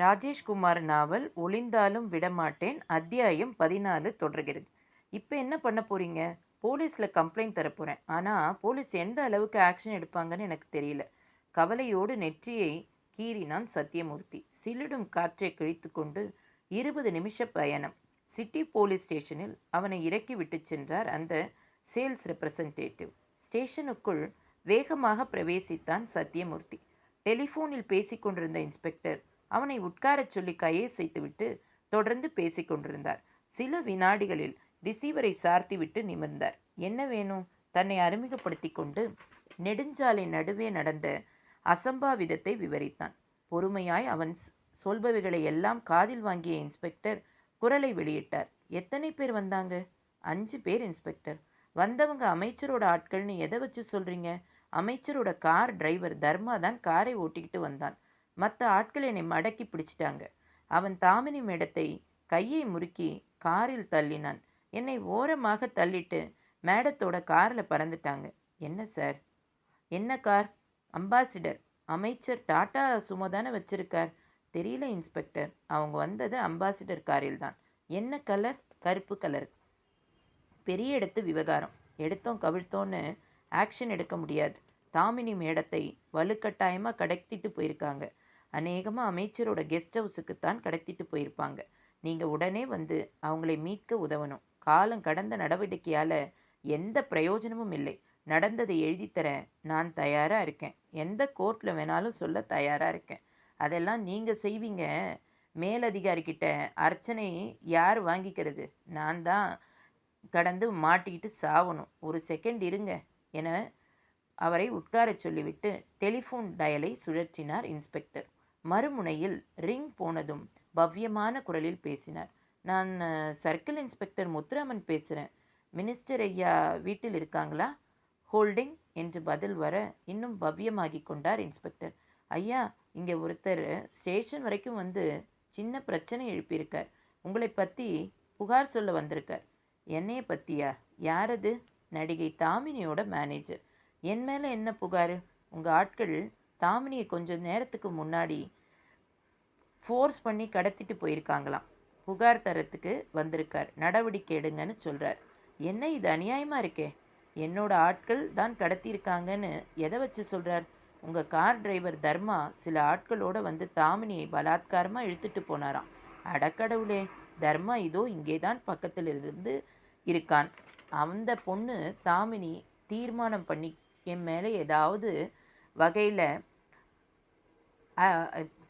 ராஜேஷ்குமார் நாவல் ஒளிந்தாலும் விடமாட்டேன் அத்தியாயம் 14 தொடர்கிறது. இப்போ என்ன பண்ண போறீங்க? போலீஸில் கம்ப்ளைண்ட் தரப்போகிறேன். ஆனால் போலீஸ் எந்த அளவுக்கு ஆக்ஷன் எடுப்பாங்கன்னு எனக்கு தெரியல. கவலையோடு நெற்றியை கீறினான் சத்தியமூர்த்தி. சிலிடும் காற்றை கிழித்து கொண்டு 20 நிமிஷ பயணம். சிட்டி போலீஸ் ஸ்டேஷனில் அவனை இறக்கி விட்டு சென்றார் அந்த சேல்ஸ் ரெப்ரசன்டேட்டிவ். ஸ்டேஷனுக்குள் வேகமாக பிரவேசித்தான் சத்தியமூர்த்தி. டெலிஃபோனில் பேசிக்கொண்டிருந்த இன்ஸ்பெக்டர் அவனை உட்காரச் சொல்லி கையசைத்துவிட்டு தொடர்ந்து பேசிக் கொண்டிருந்தார். சில வினாடிகளில் ரிசீவரை சார்த்திவிட்டு நிமிர்ந்தார். என்ன வேணும்? தன்னை அறிமுகப்படுத்தி கொண்டு நெடுஞ்சாலை நடுவே நடந்த அசம்பாவிதத்தை விவரித்தான். பொறுமையாய் அவன் சொல்பவைகளை எல்லாம் காதில் வாங்கிய இன்ஸ்பெக்டர் குரலை வெளியிட்டார். எத்தனை பேர் வந்தாங்க? 5 பேர் இன்ஸ்பெக்டர். வந்தவங்க அமைச்சரோட ஆட்கள்னு எதை வச்சு சொல்றீங்க? அமைச்சரோட கார் டிரைவர் தர்மா தான் காரை ஓட்டிக்கிட்டு வந்தான். மற்ற ஆட்கள் என்னை மடக்கி பிடிச்சிட்டாங்க. அவன் தாமினி மேடத்தை கையை முறுக்கி காரில் தள்ளினான். என்னை ஓரமாக தள்ளிட்டு மேடத்தோட காரில் பறந்துட்டாங்க. என்ன சார்? என்ன கார்? அம்பாசிடர். அமைச்சர் டாட்டா சுமோ தானே வச்சிருக்கார். தெரியல இன்ஸ்பெக்டர். அவங்க வந்தது அம்பாசிடர் காரில் தான். என்ன கலர்? கருப்பு கலர். பெரிய இடத்து விவகாரம். எடுத்தோம் கவிழ்த்தோன்னு ஆக்ஷன் எடுக்க முடியாது. தாமினி மேடத்தை வலுக்கட்டாயமாக கடத்திட்டு போயிருக்காங்க. அநேகமாக அமைச்சரோட கெஸ்ட் ஹவுஸுக்குத்தான் கடத்திட்டு போயிருப்பாங்க. நீங்கள் உடனே வந்து அவங்களை மீட்க உதவணும். காலம் கடந்த நடவடிக்கையால் எந்த பிரயோஜனமும் இல்லை. நடந்ததை எழுதித்தர நான் தயாராக இருக்கேன். எந்த கோர்ட்டில் வேணாலும் சொல்ல தயாராக இருக்கேன். அதெல்லாம் நீங்கள் செய்வீங்க. மேலதிகாரிக்கிட்ட அர்ச்சனை யார் வாங்கிக்கிறது? நான் தான் கடந்து மாட்டிக்கிட்டு சாவணும். ஒரு செகண்ட் இருங்க என அவரை உட்காரச் சொல்லிவிட்டு டெலிஃபோன் டயலை சுழற்றினார் இன்ஸ்பெக்டர். மறுமுனையில் ரிங் போனதும் பவ்யமான குரலில் பேசினார். நான் சர்க்கிள் இன்ஸ்பெக்டர் முத்துராமன் பேசுகிறேன். மினிஸ்டர் ஐயா வீட்டில் இருக்காங்களா? ஹோல்டிங் என்று பதில் வர இன்னும் பவ்யமாகி கொண்டார் இன்ஸ்பெக்டர். ஐயா, இங்கே ஒருத்தர் ஸ்டேஷன் வரைக்கும் வந்து சின்ன பிரச்சனை எழுப்பியிருக்கார். உங்களை பற்றி புகார் சொல்ல வந்திருக்கார். என்னைய பற்றியா? யாரது? நடிகை தாமினியோட மேனேஜர். என் மேலே என்ன புகார்? உங்கள் ஆட்கள் தாமினியை கொஞ்சம் நேரத்துக்கு முன்னாடி ஃபோர்ஸ் பண்ணி கடத்திட்டு போயிருக்காங்களாம். புகார் தரத்துக்கு வந்திருக்கார். நடவடிக்கை எடுங்கன்னு சொல்கிறார். என்ன இது அநியாயமாக இருக்கே? என்னோட ஆட்கள் தான் கடத்தியிருக்காங்கன்னு எதை வச்சு சொல்கிறார்? உங்கள் கார் டிரைவர் தர்மா சில ஆட்களோடு வந்து தாமினியை பலாத்காரமாக இழுத்துட்டு போனாராம். அடக்கடவுளே! தர்மா இதோ இங்கே தான் பக்கத்தில் இருந்து இருக்கான். அந்த பொண்ணு தாமினி தீர்மானம் பண்ணி என் மேலே ஏதாவது வகையில்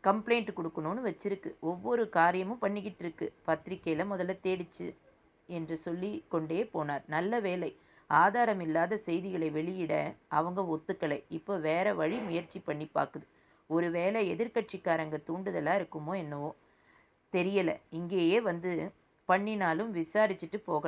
கம்ப்ளைண்ட் கொடுக்கணும்னு வச்சிருக்கு. ஒவ்வொரு காரியமும் பண்ணிக்கிட்டு இருக்கு. பத்திரிக்கையில் முதல்ல தேடிச்சு என்று சொல்லி கொண்டே போனார். நல்ல வேலை, ஆதாரம் இல்லாத செய்திகளை வெளியிட அவங்க ஒத்துக்கலை. இப்போ வேற வழி முயற்சி பண்ணி பார்க்குது. ஒரு வேளை எதிர்கட்சிக்காரங்க தூண்டுதலாக இருக்குமோ என்னவோ தெரியலை. இங்கேயே வந்து பண்ணினாலும் விசாரிச்சுட்டு போகலாம்.